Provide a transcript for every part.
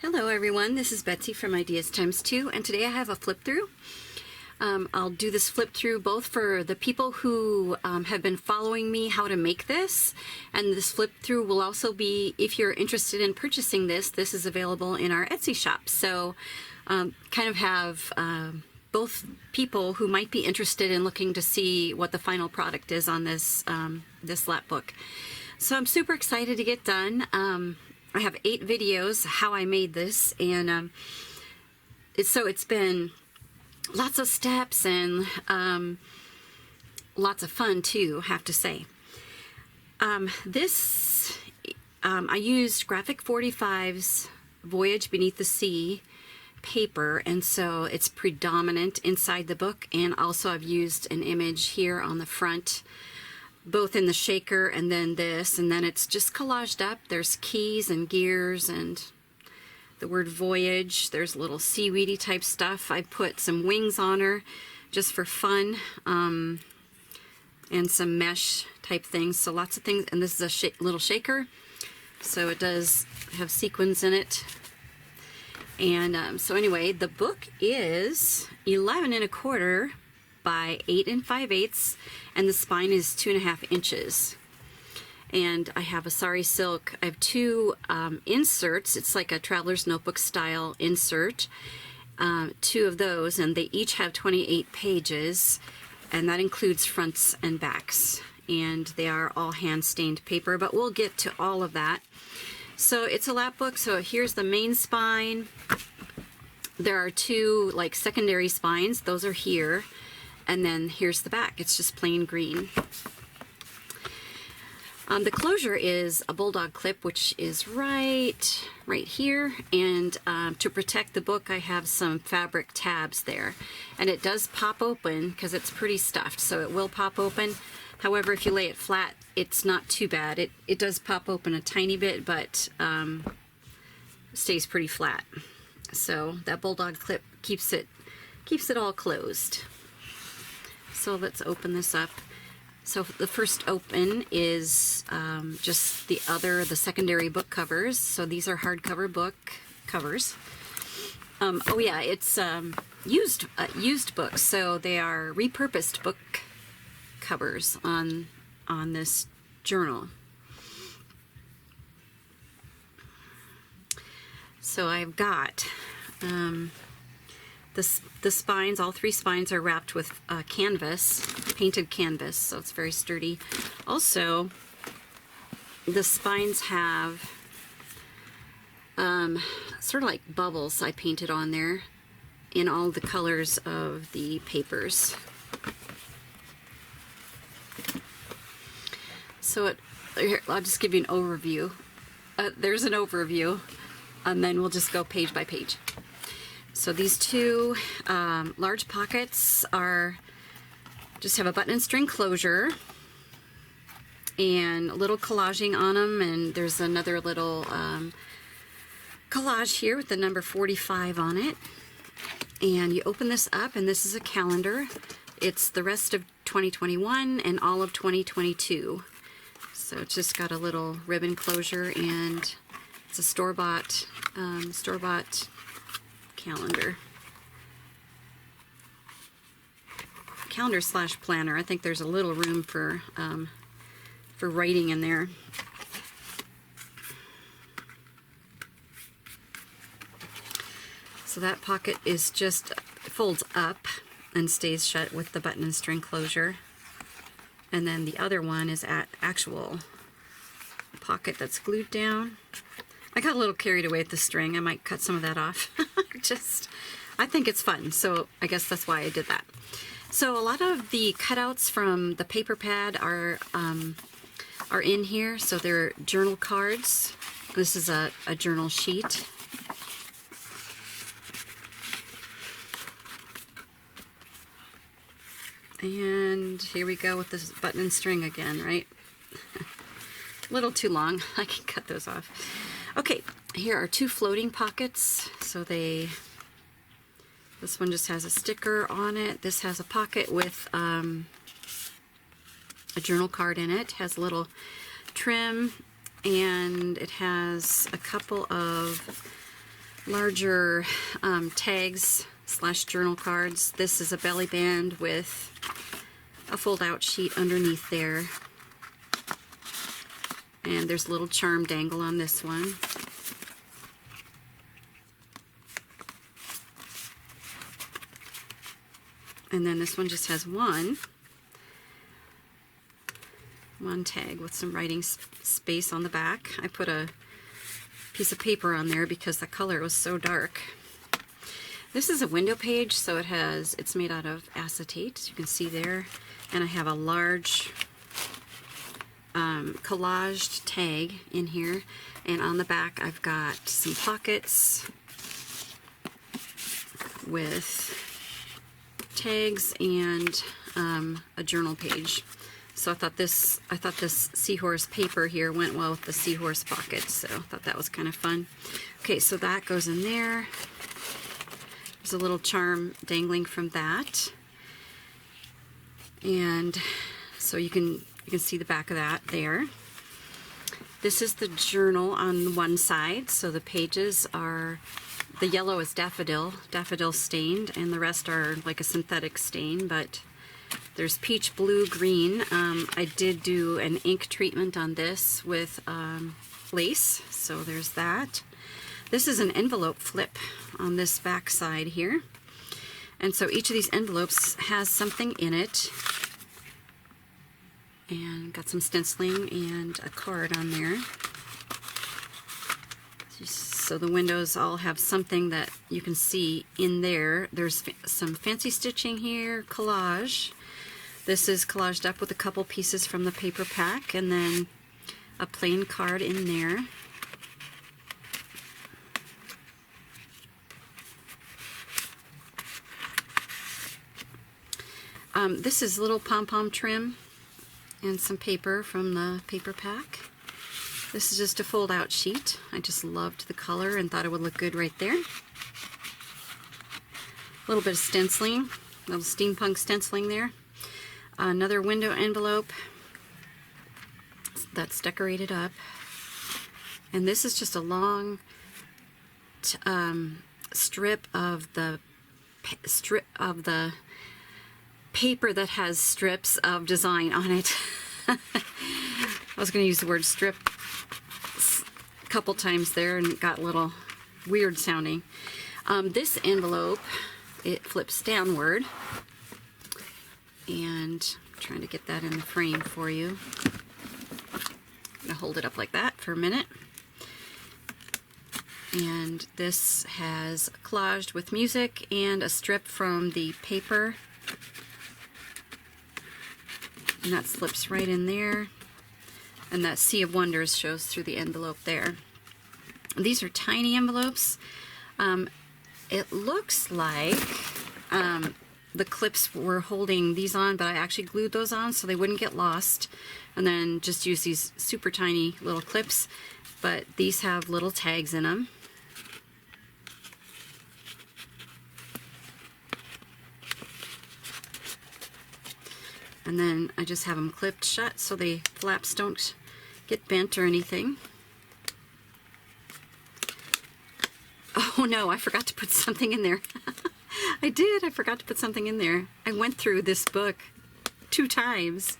Hello everyone, this is Betsy from Ideas Times 2, and today I have a flip through. I'll do this flip through both for the people who have been following me how to make this, and this flip through will also be, if you're interested in purchasing this is available in our Etsy shop. So kind of have both people who might be interested in looking to see what the final product is on this, this lap book. So I'm super excited to get done. I have 8 videos how I made this, and it's been lots of steps and lots of fun too, have to say. I used Graphic 45's Voyage Beneath the Sea paper, and so it's predominant inside the book, and also I've used an image here on the front, both in the shaker and then this, and then it's just collaged up. There's keys and gears and the word voyage. There's little seaweedy type stuff. I put some wings on her just for fun, and some mesh type things. So lots of things, and this is a little shaker, so it does have sequins in it. And so anyway, the book is 11 1/4 by 8 5/8, and the spine is 2.5 inches. And I have a sari silk. I have 2 inserts. It's like a traveler's notebook style insert. 2 of those, and they each have 28 pages, and that includes fronts and backs. And they are all hand stained paper, but we'll get to all of that. So it's a lap book. So here's the main spine. There are 2 like secondary spines. Those are here. And then here's the back. It's just plain green. The closure is a bulldog clip, which is right here. And to protect the book, I have some fabric tabs there. And it does pop open because it's pretty stuffed, so it will pop open. However, if you lay it flat, it's not too bad. It does pop open a tiny bit, but stays pretty flat. So that bulldog clip keeps it all closed. So let's open this up. So the first open is just the secondary book covers. So these are hardcover book covers. Oh yeah, it's used books. So they are repurposed book covers on this journal. So I've got the spines, all 3 spines are wrapped with canvas, painted canvas, so it's very sturdy. Also, the spines have sort of like bubbles I painted on there in all the colors of the papers. So here, I'll just give you an overview. There's an overview, and then we'll just go page by page. So these 2 large pockets just have a button and string closure and a little collaging on them, and there's another little collage here with the number 45 on it. And you open this up, and this is a calendar. It's the rest of 2021 and all of 2022. So it's just got a little ribbon closure, and it's a store-bought calendar slash planner. I think there's a little room for writing in there. So that pocket is just folds up and stays shut with the button and string closure. And then the other one is actual pocket that's glued down. I got a little carried away with the string. I might cut some of that off. I think it's fun, so I guess that's why I did that. So a lot of the cutouts from the paper pad are in here. So they're journal cards. This is a journal sheet. And here we go with this button and string again, right? A little too long. I can cut those off. Okay, here are 2 floating pockets. So this one just has a sticker on it. This has a pocket with a journal card in it. Has a little trim, and it has a couple of larger tags / journal cards. This is a belly band with a fold-out sheet underneath there. And there's a little charm dangle on this one. And then this one just has one tag with some writing space on the back. I put a piece of paper on there because the color was so dark. This is a window page, so it's made out of acetate, as you can see there. And I have a large collaged tag in here, and on the back I've got some pockets with tags and a journal page. So I thought this seahorse paper here went well with the seahorse pockets, so I thought that was kind of fun. Okay, so that goes in there. There's a little charm dangling from that, and so you can see the back of that there. This is the journal on one side, so the pages are, the yellow is daffodil stained, and the rest are like a synthetic stain, but there's peach, blue, green. I did do an ink treatment on this with lace, so there's that. This is an envelope flip on this back side here, and so each of these envelopes has something in it, and got some stenciling and a card on there. So the windows all have something that you can see in there. There's some fancy stitching here, collage. This is collaged up with a couple pieces from the paper pack, and then a plain card in there. This is little pom-pom trim and some paper from the paper pack. This is just a fold-out sheet. I just loved the color and thought it would look good right there. A little bit of stenciling, a little steampunk stenciling there. Another window envelope that's decorated up. And this is just a long strip of the paper that has strips of design on it. I was going to use the word strip a couple times there and it got a little weird sounding. This envelope, it flips downward, and I'm trying to get that in the frame for you. I'm going to hold it up like that for a minute. And this has collaged with music and a strip from the paper. And that slips right in there. And that Sea of Wonders shows through the envelope there. These are tiny envelopes. It looks like the clips were holding these on, but I actually glued those on so they wouldn't get lost. And then just use these super tiny little clips. But these have little tags in them. And then I just have them clipped shut so the flaps don't get bent or anything. Oh no, I forgot to put something in there. I forgot to put something in there. I went through this book 2 times.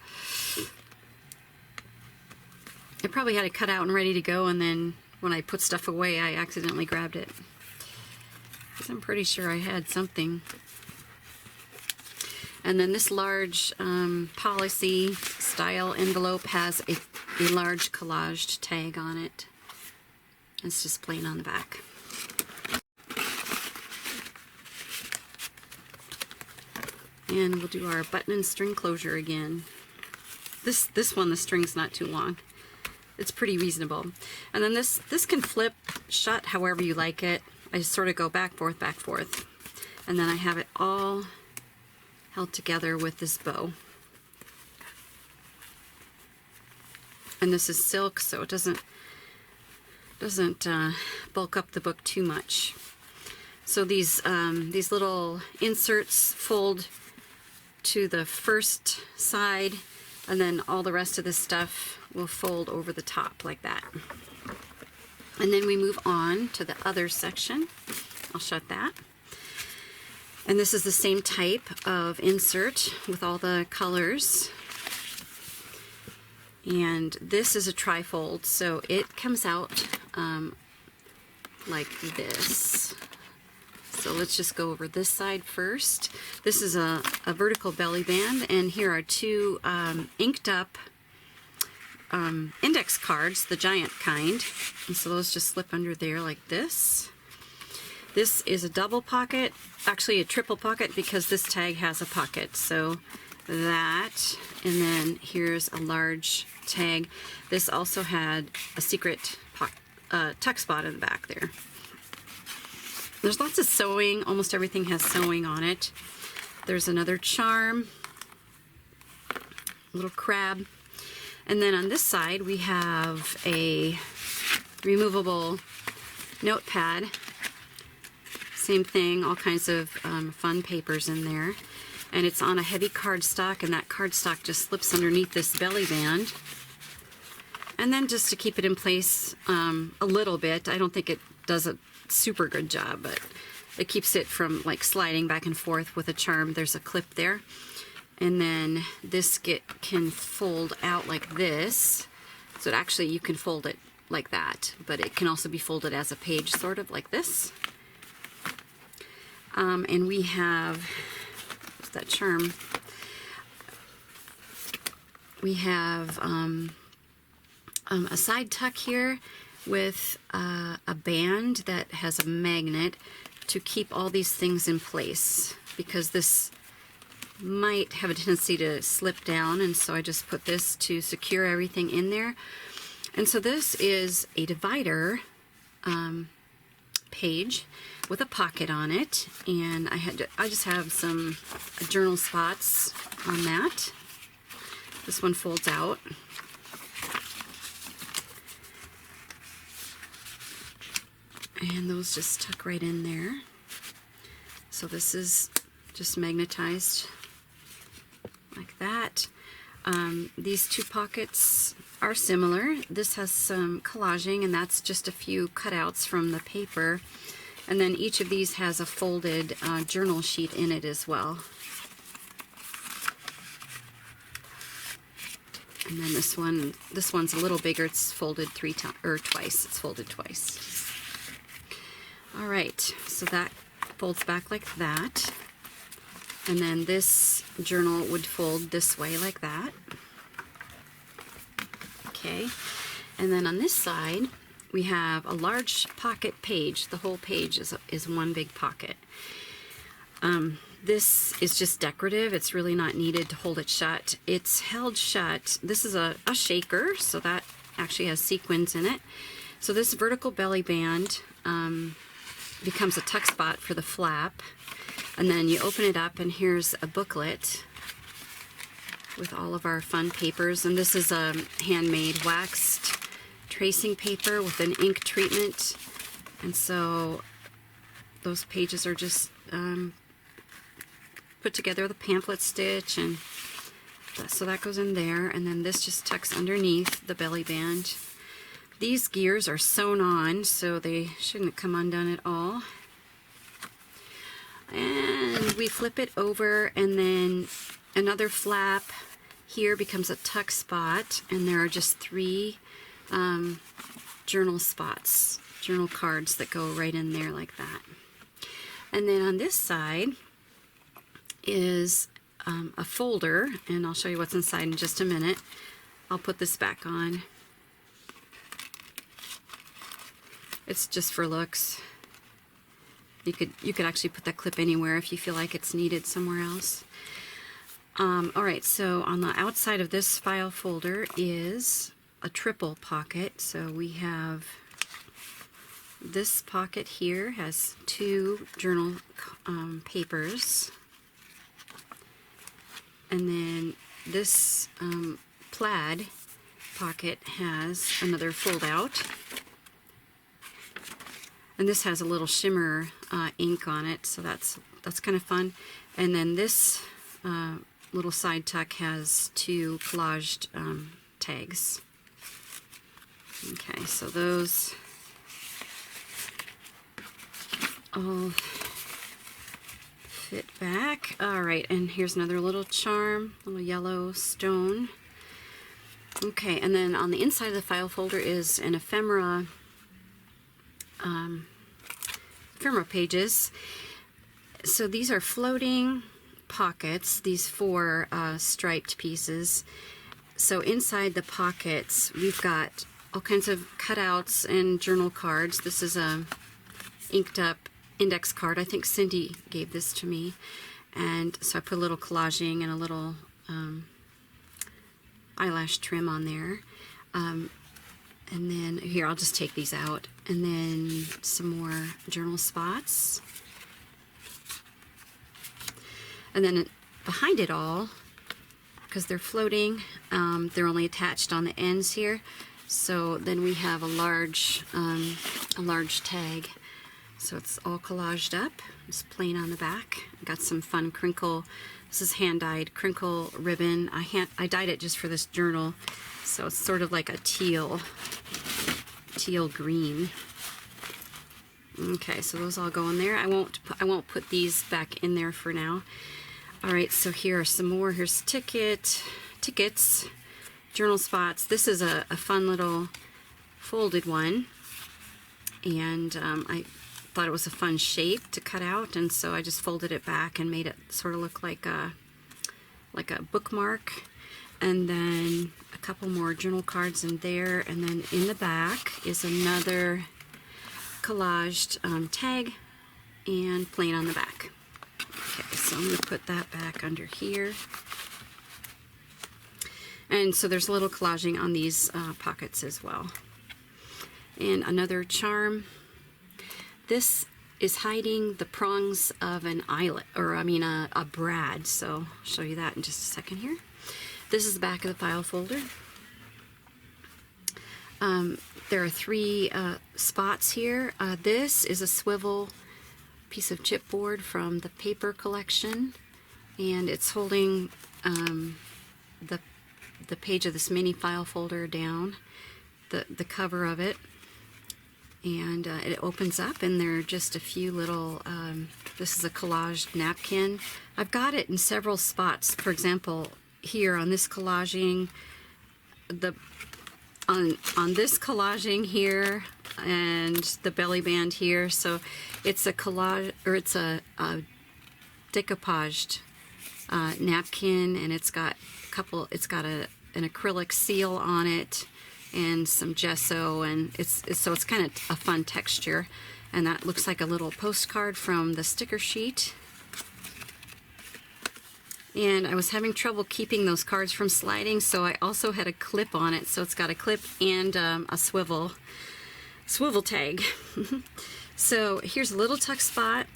I probably had it cut out and ready to go, and then when I put stuff away, I accidentally grabbed it. Because I'm pretty sure I had something. And then this large policy style envelope has a large collaged tag on it. It's just plain on the back. And we'll do our button and string closure again. This one, the string's not too long. It's pretty reasonable. And then this can flip shut however you like it. I just sort of go back, forth. And then I have it all held together with this bow. And this is silk, so it doesn't bulk up the book too much. So these little inserts fold to the first side, and then all the rest of this stuff will fold over the top like that. And then we move on to the other section. I'll shut that. And this is the same type of insert with all the colors. And this is a trifold, so it comes out like this. So let's just go over this side first. This is a vertical belly band, and here are two inked up index cards, the giant kind. And so those just slip under there like this. This is a double pocket, actually a triple pocket, because this tag has a pocket. So that, and then here's a large tag. This also had a secret tuck spot in the back there. There's lots of sewing. Almost everything has sewing on it. There's another charm, little crab. And then on this side we have a removable notepad. Same thing, all kinds of fun papers in there. And it's on a heavy cardstock, and that cardstock just slips underneath this belly band. And then just to keep it in place a little bit, I don't think it does a super good job, but it keeps it from like sliding back and forth with a charm. There's a clip there. And then this can fold out like this. So actually you can fold it like that, but it can also be folded as a page, sort of like this. And we have, what's that charm? We have a side tuck here with a band that has a magnet to keep all these things in place, because this might have a tendency to slip down, and so I just put this to secure everything in there. And so this is a divider page with a pocket on it, and I just have some journal spots on that. This one folds out. And those just tuck right in there. So this is just magnetized like that. These two pockets are similar. This has some collaging, and that's just a few cutouts from the paper. And then each of these has a folded journal sheet in it as well. And then this one's a little bigger. It's folded twice. It's folded twice. All right, so that folds back like that. And then this journal would fold this way like that. Okay, and then on this side we have a large pocket page. The whole page is one big pocket. This is just decorative. It's really not needed to hold it shut. It's held shut. This is a shaker, so that actually has sequins in it. So this vertical belly band becomes a tuck spot for the flap. And then you open it up, and here's a booklet with all of our fun papers. And this is a handmade waxed tracing paper with an ink treatment. And so those pages are just put together with a pamphlet stitch, and so that goes in there. And then this just tucks underneath the belly band. These gears are sewn on, so they shouldn't come undone at all. And we flip it over, and then another flap here becomes a tuck spot, and there are just three journal spots, journal cards that go right in there like that. And then on this side is a folder, and I'll show you what's inside in just a minute. I'll put this back on. It's just for looks. You could actually put that clip anywhere if you feel like it's needed somewhere else. Alright, so on the outside of this file folder is a triple pocket. So we have this pocket here, has two journal papers. And then this plaid pocket has another fold out. And this has a little shimmer ink on it, so that's kind of fun. And then this little side tuck has two collaged tags. Okay, so those all fit back. All right, and here's another little charm, little yellow stone. Okay, and then on the inside of the file folder is an ephemera pages. So these are floating pockets, these 4 striped pieces. So inside the pockets, we've got all kinds of cutouts and journal cards. This is a inked up index card. I think Cindy gave this to me. And so I put a little collaging and a little eyelash trim on there. And then here, I'll just take these out. And then some more journal spots. And then behind it all, because they're floating, they're only attached on the ends here. So then we have a large tag. So it's all collaged up. It's plain on the back. Got some fun crinkle. This is hand-dyed crinkle ribbon. I dyed it just for this journal, so it's sort of like a teal green. Okay, so those all go in there. I won't put these back in there for now. All right, so here are some more. Here's tickets, journal spots. This is a fun little folded one, and I thought it was a fun shape to cut out, and so I just folded it back and made it sort of look like a bookmark. And then a couple more journal cards in there, and then in the back is another collaged tag and plain on the back. Okay, so I'm going to put that back under here. And so there's a little collaging on these pockets as well. And another charm. This is hiding the prongs of an eyelet, or I mean a brad. So I'll show you that in just a second here. This is the back of the file folder. There are 3 spots here. This is a swivel piece of chipboard from the paper collection, and it's holding the page of this mini file folder down, the cover of it, and it opens up, and there are just a few little, this is a collaged napkin. I've got it in several spots. For example, here on this collaging, on this collaging here, and the belly band here. So it's a collage, or it's a decoupaged napkin, and it's got an acrylic seal on it and some gesso, and so it's kind of a fun texture. And that looks like a little postcard from the sticker sheet. And I was having trouble keeping those cards from sliding, so I also had a clip on it. So it's got a clip and a swivel tag. So here's a little tuck spot.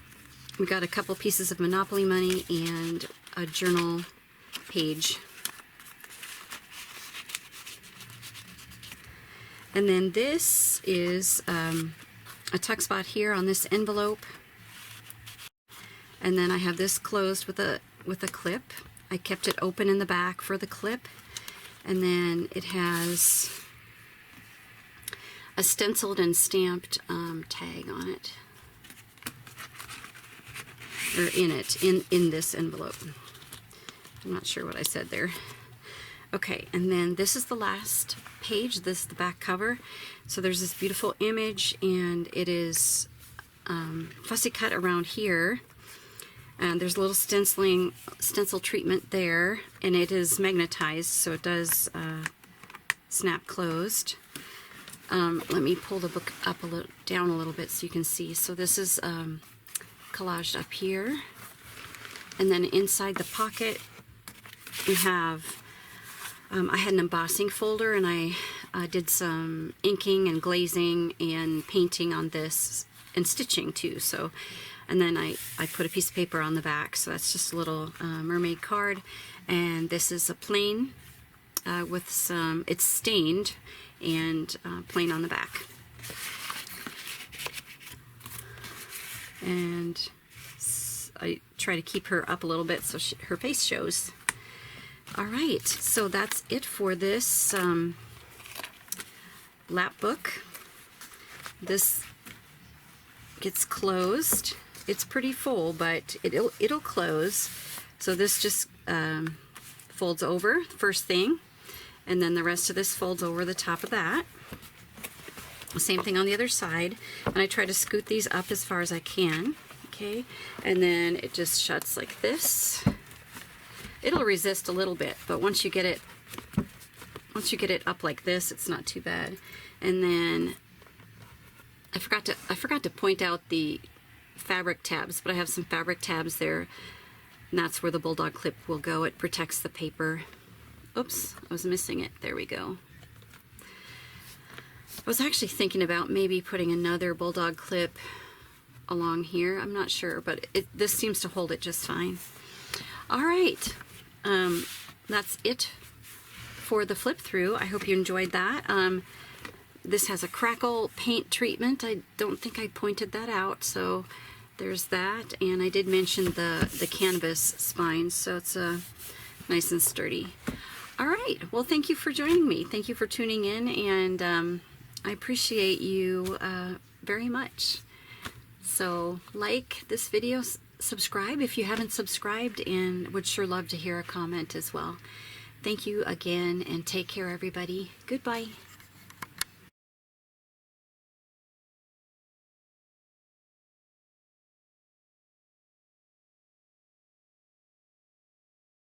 We got a couple pieces of Monopoly money and a journal page. And then this is a tuck spot here on this envelope. And then I have this closed with a clip. I kept it open in the back for the clip. And then it has a stenciled and stamped tag on it. Or in it, in this envelope. I'm not sure what I said there. Okay, and then this is the last page. This is the back cover. So there's this beautiful image, and it is fussy cut around here. And there's a little stencil treatment there, and it is magnetized, so it does snap closed. Let me pull the book up down a little bit so you can see. So this is collaged up here, and then inside the pocket we have. I had an embossing folder, and I did some inking and glazing and painting on this, and stitching too. So. And then I put a piece of paper on the back, so that's just a little mermaid card. And this is a plain with some, it's stained, and plain on the back. And I try to keep her up a little bit so her face shows. All right, so that's it for this lap book. This gets closed. It's pretty full, but it'll close. So this just folds over, first thing, and then the rest of this folds over the top of that. Same thing on the other side, and I try to scoot these up as far as I can. Okay, and then it just shuts like this. It'll resist a little bit, but once you get it up like this, it's not too bad. And then I forgot to point out the fabric tabs, but I have some fabric tabs there, and that's where the bulldog clip will go. It protects the paper. Oops, I was missing it. There we go. I was actually thinking about maybe putting another bulldog clip along here. I'm not sure, but this seems to hold it just fine. All right, that's it for the flip through. I hope you enjoyed that. This has a crackle paint treatment. I don't think I pointed that out, so there's that. And I did mention the canvas spines, so it's nice and sturdy. All right, well, thank you for joining me. Thank you for tuning in, and I appreciate you very much. So like this video, subscribe if you haven't subscribed, and would sure love to hear a comment as well. Thank you again, and take care, everybody. Goodbye.